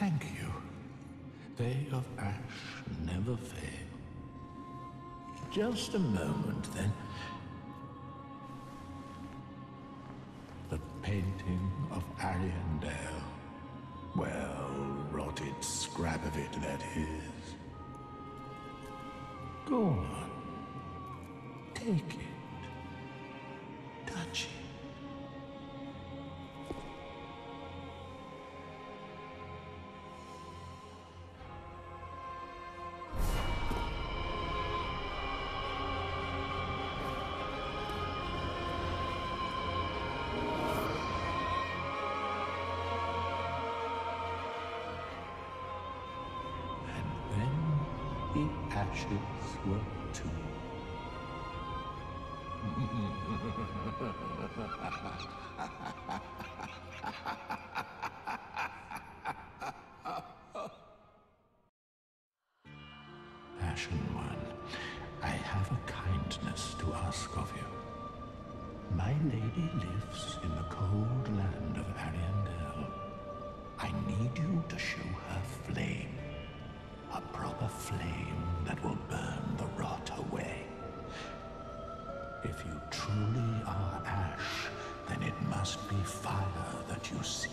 Thank you. They of ash never fail. Just a moment, then. The painting of Ariandel. Well, rotted scrap of it, that is. Go on. Take it. Touch it. The ashes were too. Ashen One, I have a kindness to ask of you. My lady lives in the cold land of Ariandel. I need you to show her flame. A proper flame that will burn the rot away. If you truly are ash, then it must be fire that you seek.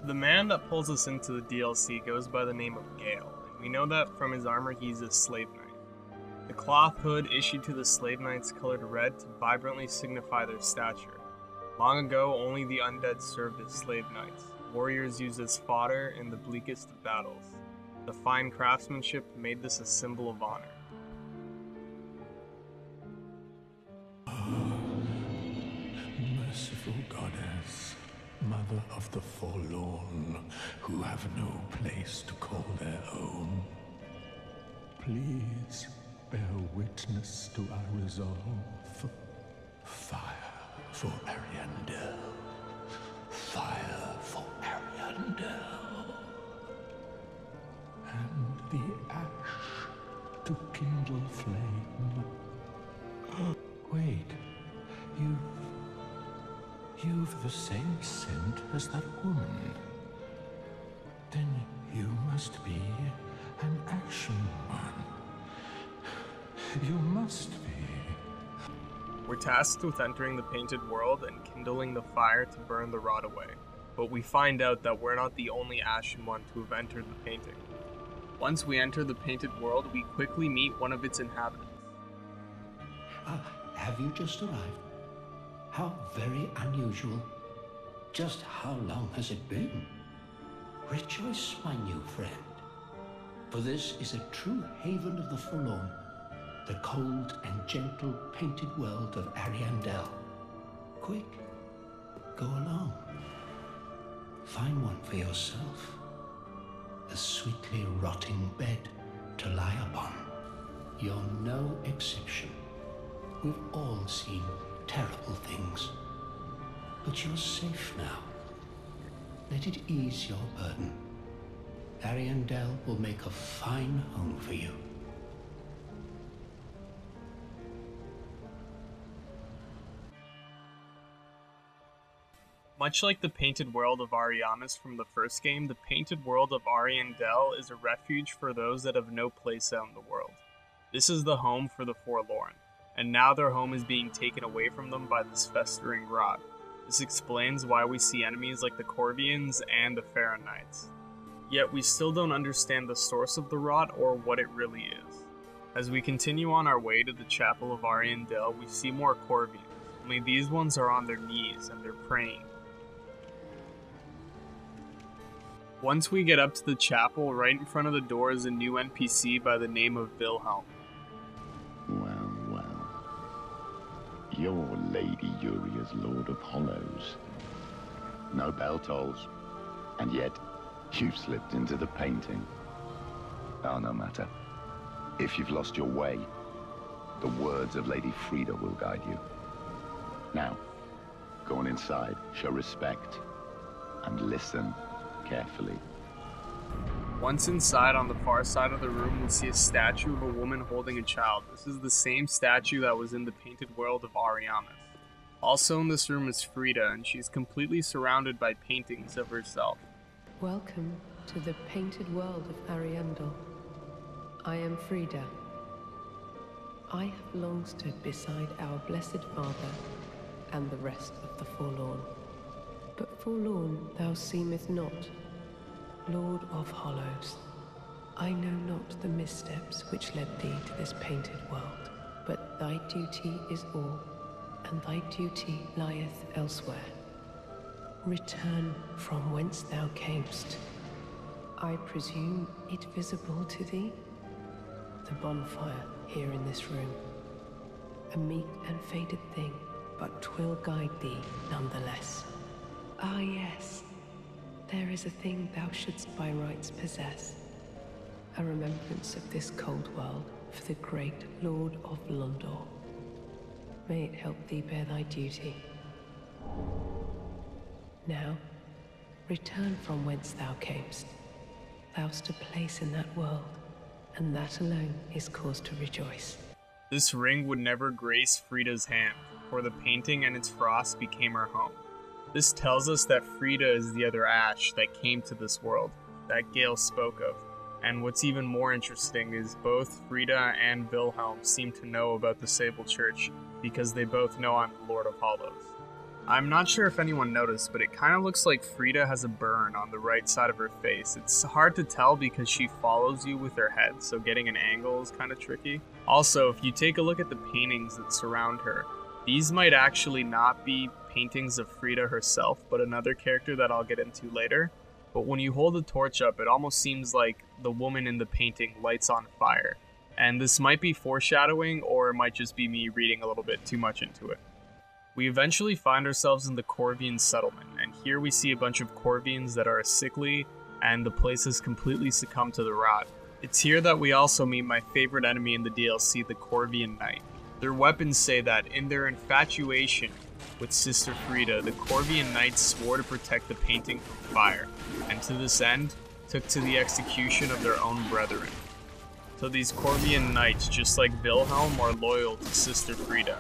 The man that pulls us into the DLC goes by the name of Gale, and we know that from his armor he's a slave knight. The cloth hood issued to the slave knights colored red to vibrantly signify their stature. Long ago, only the undead served as slave knights. Warriors used as fodder in the bleakest of battles. The fine craftsmanship made this a symbol of honor. Merciful goddess, mother of the forlorn, who have no place to call their own, please bear witness to our resolve. Fire for Ariandel. Fire for Ariandel. And the ash to kindle flame. Wait, you've the same scent as that woman. Then you must be an Ashen One. You must be. We're tasked with entering the painted world and kindling the fire to burn the rot away. But we find out that we're not the only Ashen One to have entered the painting. Once we enter the painted world, we quickly meet one of its inhabitants. Have you just arrived? How very unusual. Just how long has it been? Rejoice, my new friend. For this is a true haven of the forlorn, the cold and gentle painted world of Ariandel. Quick, go along. Find one for yourself. A sweetly rotting bed to lie upon. You're no exception. We've all seen terrible things. But you're safe now. Let it ease your burden. Ariandel will make a fine home for you. Much like the painted world of Ariamis from the first game, the painted world of Ariandel is a refuge for those that have no place out in the world. This is the home for the forlorn, and now their home is being taken away from them by this festering rot. This explains why we see enemies like the Corvians and the Farron Knights. Yet we still don't understand the source of the rot or what it really is. As we continue on our way to the Chapel of Arendelle, we see more Corvians, only these ones are on their knees and they're praying. Once we get up to the chapel, right in front of the door is a new NPC by the name of Wilhelm. Well, well. You're Lady Uria's Lord of Hollows. No bell tolls, and yet you've slipped into the painting. Oh, no matter. If you've lost your way, the words of Lady Frida will guide you. Now, go on inside, show respect, and listen carefully. Once inside, on the far side of the room, we see a statue of a woman holding a child. This is the same statue that was in the painted world of Ariamis. Also in this room is Frida, and she's completely surrounded by paintings of herself. Welcome to the painted world of Ariandel. I am Frida. I have long stood beside our blessed Father and the rest of the forlorn. But forlorn thou seemest not, Lord of Hollows. I know not the missteps which led thee to this painted world, but thy duty is all, and thy duty lieth elsewhere. Return from whence thou camest. I presume it visible to thee? The bonfire here in this room. A meek and faded thing, but 'twill guide thee nonetheless. Ah yes, there is a thing thou shouldst by rights possess. A remembrance of this cold world for the great Lord of Londor. May it help thee bear thy duty. Now, return from whence thou camest. Thou'st a place in that world, and that alone is cause to rejoice. This ring would never grace Frida's hand, for the painting and its frost became her home. This tells us that Frida is the other Ash that came to this world, that Gale spoke of. And what's even more interesting is both Frida and Wilhelm seem to know about the Sable Church, because they both know I'm the Lord of Hollows. I'm not sure if anyone noticed, but it kind of looks like Frida has a burn on the right side of her face. It's hard to tell because she follows you with her head, so getting an angle is kind of tricky. Also, if you take a look at the paintings that surround her, these might actually not be paintings of Frida herself, but another character that I'll get into later. But when you hold the torch up, it almost seems like the woman in the painting lights on fire. And this might be foreshadowing, or it might just be me reading a little bit too much into it. We eventually find ourselves in the Cordeen Settlement, and here we see a bunch of Corvians that are sickly, and the place has completely succumbed to the rot. It's here that we also meet my favorite enemy in the DLC, the Corvian Knight. Their weapons say that in their infatuation with Sister Frida, the Corvian Knights swore to protect the painting from fire, and to this end, took to the execution of their own brethren. So these Corvian Knights, just like Wilhelm, are loyal to Sister Frida.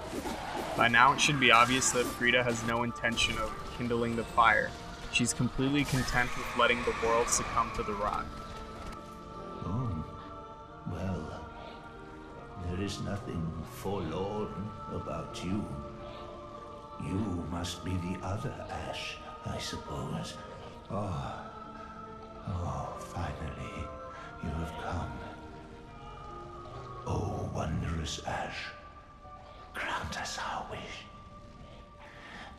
By now it should be obvious that Frida has no intention of kindling the fire. She's completely content with letting the world succumb to the rot. Oh, well, there is nothing forlorn about you. You must be the other Ash, I suppose. Oh, finally, you have come. Oh, wondrous Ash, grant us our wish.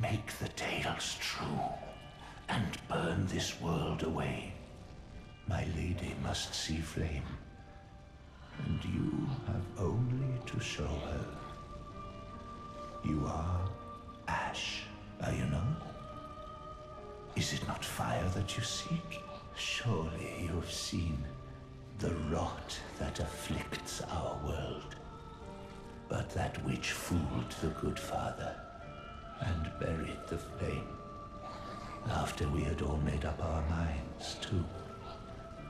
Make the tales true, and burn this world away. My lady must see flame, and you have only to show her. You are Ash, are you not? Is it not fire that you seek? Surely you have seen the rot that afflicts our world, but that which fooled the good father and buried the flame, after we had all made up our minds too.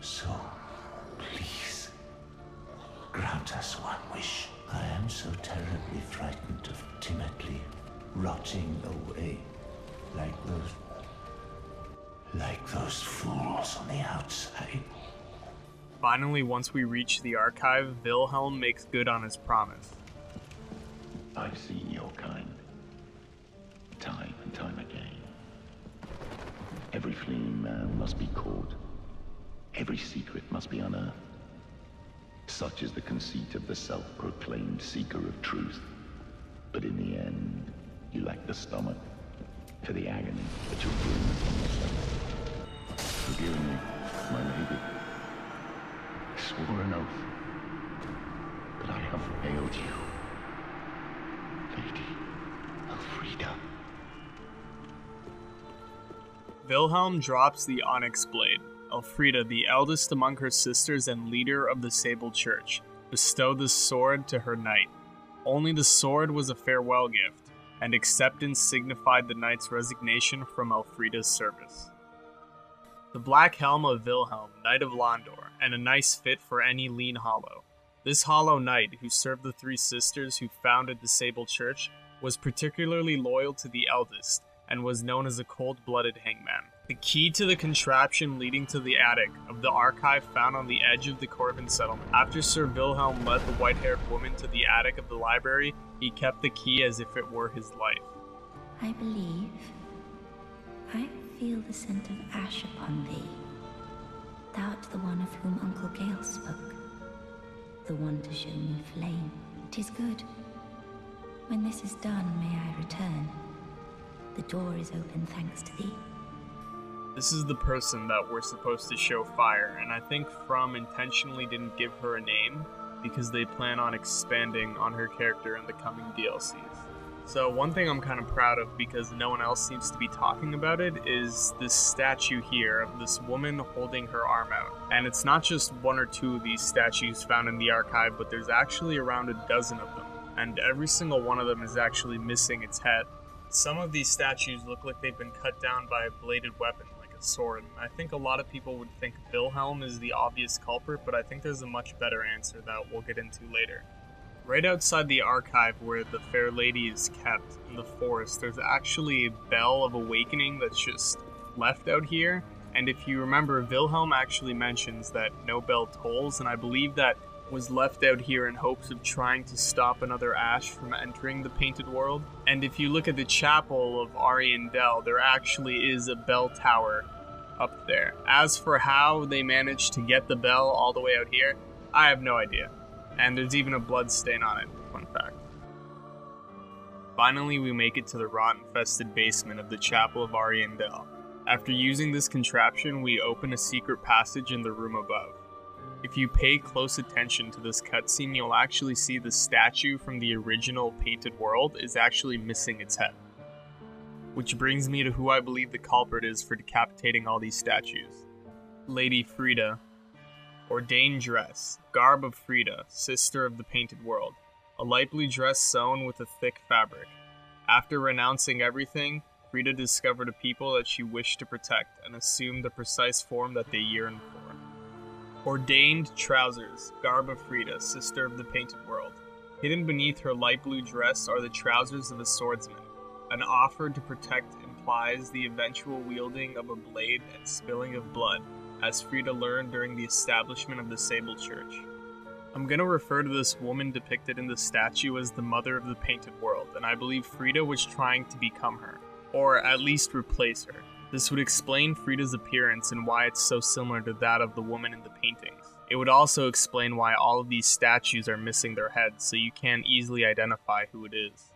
So, please, grant us one wish. I am so terribly frightened of timidly rotting away like those fools on the outside. Finally, once we reach the archive, Wilhelm makes good on his promise. I've seen your kind, time and time again. Every fleeing man must be caught. Every secret must be unearthed. Such is the conceit of the self-proclaimed seeker of truth. But in the end, you lack the stomach for the agony that you'll bring upon yourself. Forgive me, my lady. I swore an oath, but I have failed you. Lady Elfrida. Wilhelm drops the Onyx Blade. Elfrida, the eldest among her sisters and leader of the Sable Church, bestowed the sword to her knight. Only the sword was a farewell gift, and acceptance signified the knight's resignation from Elfrida's service. The black helm of Wilhelm, Knight of Londor, and a nice fit for any lean hollow. This hollow knight, who served the three sisters who founded the Sable Church, was particularly loyal to the eldest, and was known as a cold-blooded hangman. The key to the contraption leading to the attic of the archive found on the edge of the Cordeen Settlement. After Sir Wilhelm led the white-haired woman to the attic of the library, he kept the key as if it were his life. I believe I feel the scent of ash upon thee. Thou art the one of whom Uncle Gale spoke. The one to show me flame. 'Tis good. When this is done, may I return. The door is open thanks to thee. This is the person that we're supposed to show fire, and I think From intentionally didn't give her a name because they plan on expanding on her character in the coming DLCs. So one thing I'm kind of proud of, because no one else seems to be talking about it, is this statue here of this woman holding her arm out. And it's not just one or two of these statues found in the archive, but there's actually around a dozen of them, and every single one of them is actually missing its head. Some of these statues look like they've been cut down by a bladed weapon, like a sword. I think a lot of people would think Wilhelm is the obvious culprit, but I think there's a much better answer that we'll get into later. Right outside the archive where the fair lady is kept in the forest, there's actually a bell of awakening that's just left out here. And if you remember, Wilhelm actually mentions that no bell tolls, and I believe that was left out here in hopes of trying to stop another Ash from entering the Painted World. And if you look at the Chapel of Arendelle, there actually is a bell tower up there. As for how they managed to get the bell all the way out here, I have no idea. And there's even a blood stain on it, fun fact. Finally, we make it to the rot-infested basement of the Chapel of Ariandel. After using this contraption, we open a secret passage in the room above. If you pay close attention to this cutscene, you'll actually see the statue from the original Painted World is actually missing its head. Which brings me to who I believe the culprit is for decapitating all these statues. Lady Frida. Ordained dress, garb of Frida, sister of the Painted World. A light blue dress sewn with a thick fabric. After renouncing everything, Frida discovered a people that she wished to protect and assumed the precise form that they yearned for. Ordained trousers, garb of Frida, sister of the Painted World. Hidden beneath her light blue dress are the trousers of a swordsman. An offer to protect implies the eventual wielding of a blade and spilling of blood, as Frida learned during the establishment of the Sable Church. I'm going to refer to this woman depicted in the statue as the Mother of the Painted World, and I believe Frida was trying to become her, or at least replace her. This would explain Frida's appearance and why it's so similar to that of the woman in the paintings. It would also explain why all of these statues are missing their heads, so you can't easily identify who it is.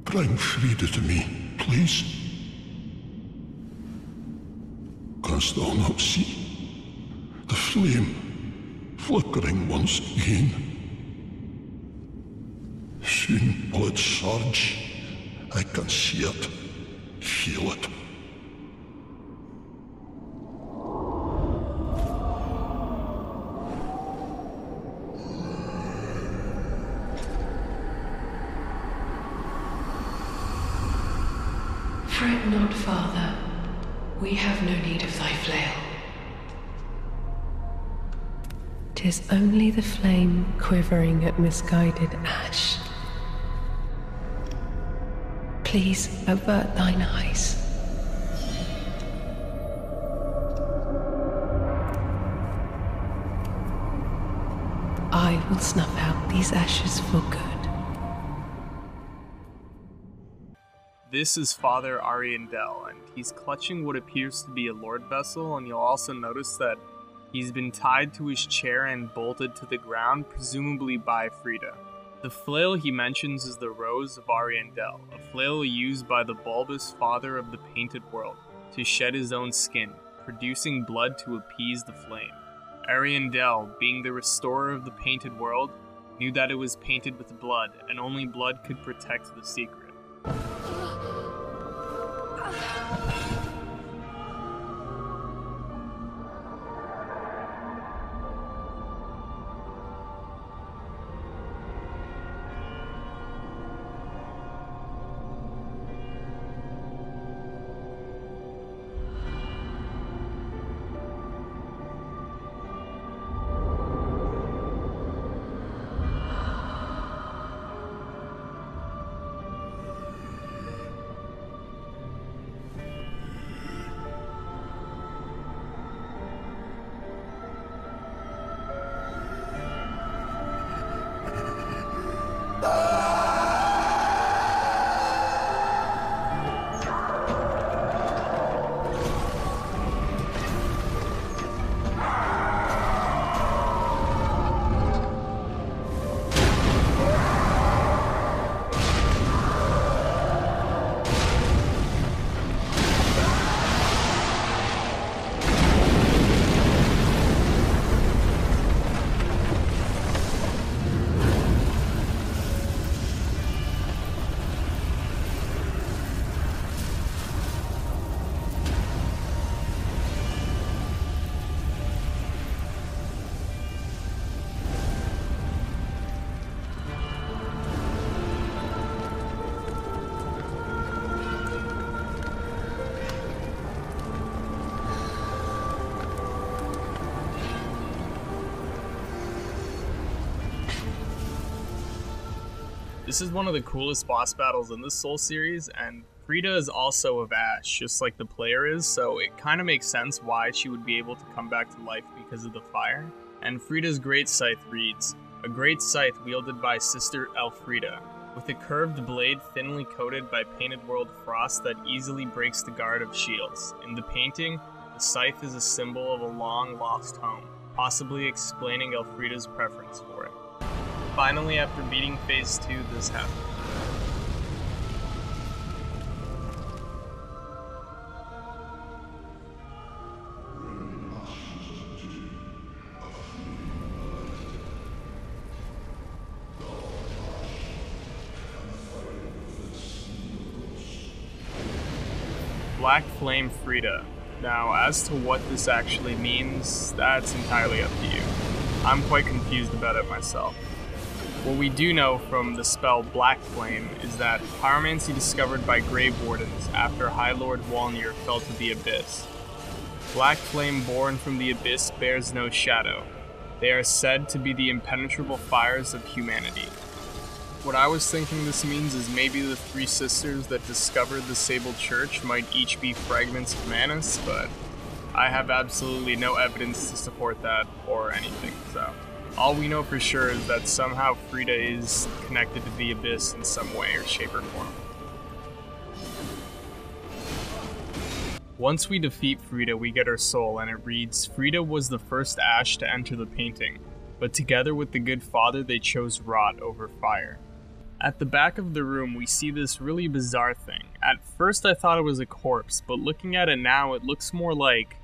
Bring Frida to me, please. Canst thou not see the flame flickering once again? Soon will it surge. I can see it, feel it. Fret not, Father. We have no need of thy flail. 'Tis only the flame quivering at misguided ash. Please avert thine eyes. I will snuff out these ashes for good. This is Father Ariandel, and he's clutching what appears to be a Lord vessel, and you'll also notice that he's been tied to his chair and bolted to the ground, presumably by Frida. The flail he mentions is the Rose of Ariandel, a flail used by the bulbous father of the Painted World to shed his own skin, producing blood to appease the flame. Ariandel, being the restorer of the Painted World, knew that it was painted with blood, and only blood could protect the secret. This is one of the coolest boss battles in this Soul series, and Frida is also of ash, just like the player is, so it kind of makes sense why she would be able to come back to life because of the fire. And Frida's great scythe reads, "A great scythe wielded by Sister Elfrida, with a curved blade thinly coated by painted world frost that easily breaks the guard of shields. In the painting, the scythe is a symbol of a long-lost home, possibly explaining Elfrida's preference for it." Finally, after beating Phase 2, this happened. Black Flame Frida. Now, as to what this actually means, that's entirely up to you. I'm quite confused about it myself. What we do know from the spell Black Flame is that pyromancy discovered by Grave Wardens after High Lord Walnir fell to the Abyss. Black Flame born from the Abyss bears no shadow. They are said to be the impenetrable fires of humanity. What I was thinking this means is maybe the three sisters that discovered the Sable Church might each be fragments of Manus, but I have absolutely no evidence to support that or anything, so. All we know for sure is that somehow Frida is connected to the Abyss in some way or shape or form. Once we defeat Frida, we get her soul, and it reads, "Frida was the first ash to enter the painting, but together with the good father they chose rot over fire." At the back of the room, we see this really bizarre thing. At first I thought it was a corpse, but looking at it now, it looks more like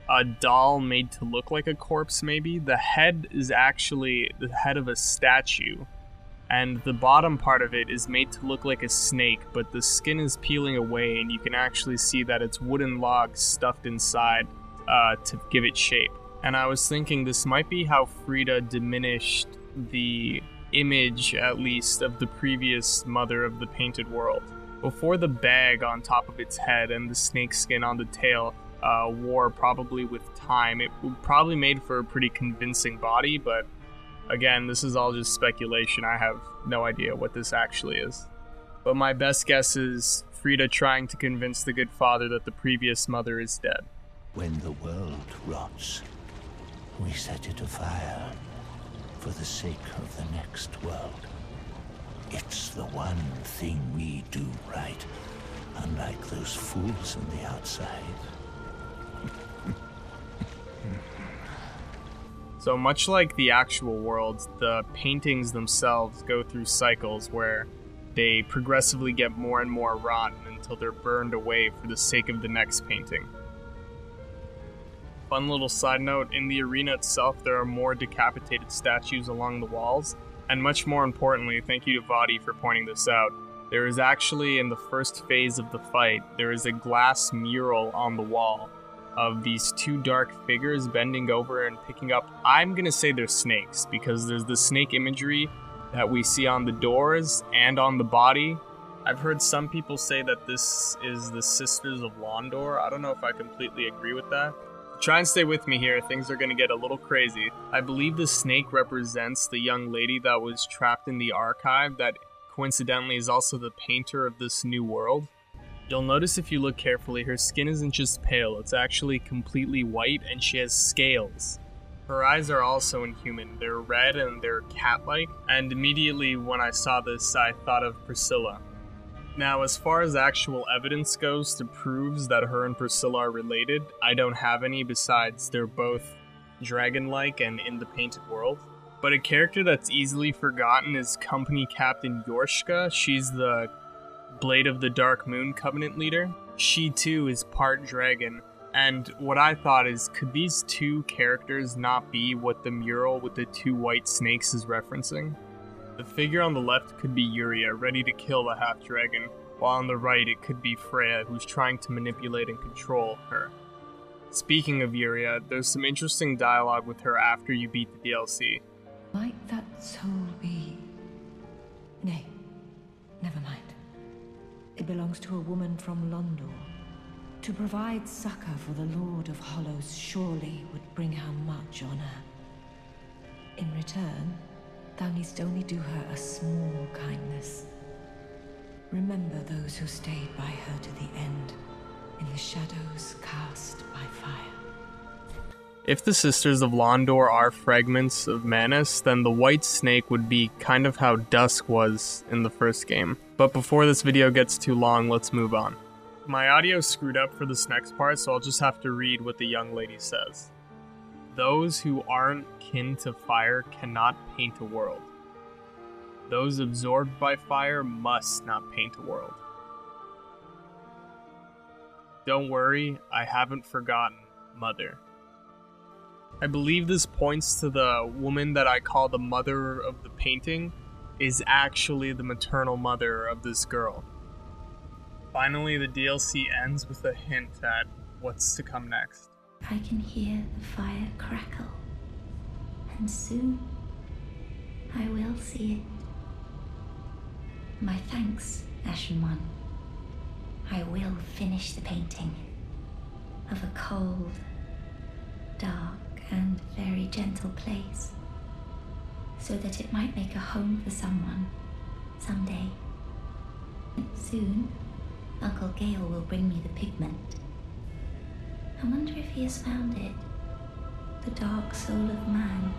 a doll made to look like a corpse, maybe. The head is actually the head of a statue, and the bottom part of it is made to look like a snake, but the skin is peeling away, and you can actually see that it's wooden logs stuffed inside to give it shape. And I was thinking this might be how Frida diminished the image, at least, of the previous mother of the painted world. Before the bag on top of its head and the snake skin on the tail wore probably with time, it probably made for a pretty convincing body, but again, this is all just speculation. I have no idea what this actually is. But my best guess is Frida trying to convince the good father that the previous mother is dead. When the world rots, we set it afire for the sake of the next world. It's the one thing we do right, unlike those fools on the outside. So much like the actual world, the paintings themselves go through cycles where they progressively get more and more rotten until they're burned away for the sake of the next painting. Fun little side note, in the arena itself there are more decapitated statues along the walls, and much more importantly, thank you to Vadi for pointing this out, there is actually, in the first phase of the fight, there is a glass mural on the wall of these two dark figures bending over and picking up, I'm gonna say they're snakes, because there's the snake imagery that we see on the doors and on the body. I've heard some people say that this is the Sisters of Londor. I don't know if I completely agree with that. Try and stay with me here, things are gonna get a little crazy. I believe the snake represents the young lady that was trapped in the archive that coincidentally is also the painter of this new world. You'll notice if you look carefully, her skin isn't just pale, it's actually completely white, and she has scales. Her eyes are also inhuman, they're red and they're cat-like, and immediately when I saw this, I thought of Priscilla. Now, as far as actual evidence goes to proves that her and Priscilla are related, I don't have any besides they're both dragon-like and in the painted world. But a character that's easily forgotten is Company Captain Yorshka. She's the Blade of the Dark Moon Covenant leader. She too is part dragon, and what I thought is, could these two characters not be what the mural with the two white snakes is referencing? The figure on the left could be Yuria, ready to kill the half-dragon, while on the right it could be Freya, who's trying to manipulate and control her. Speaking of Yuria, there's some interesting dialogue with her after you beat the DLC. Might that soul be... Nay, never mind. It belongs to a woman from Londor. To provide succor for the Lord of Hollows surely would bring her much honor. In return, thou needst only do her a small kindness. Remember those who stayed by her to the end, in the shadows cast by fire. If the Sisters of Londor are fragments of Manus, then the White Snake would be kind of how Dusk was in the first game. But before this video gets too long, let's move on. My audio screwed up for this next part, so I'll just have to read what the young lady says. Those who aren't kin to fire cannot paint a world. Those absorbed by fire must not paint a world. Don't worry, I haven't forgotten, Mother. I believe this points to the woman that I call the mother of the painting is actually the maternal mother of this girl. Finally, the DLC ends with a hint at what's to come next. I can hear the fire crackle, and soon I will see it. My thanks, Ashen One. I will finish the painting of a cold, dark, and very gentle place, so that it might make a home for someone, someday. Soon, Uncle Gale will bring me the pigment. I wonder if he has found it, the dark soul of man.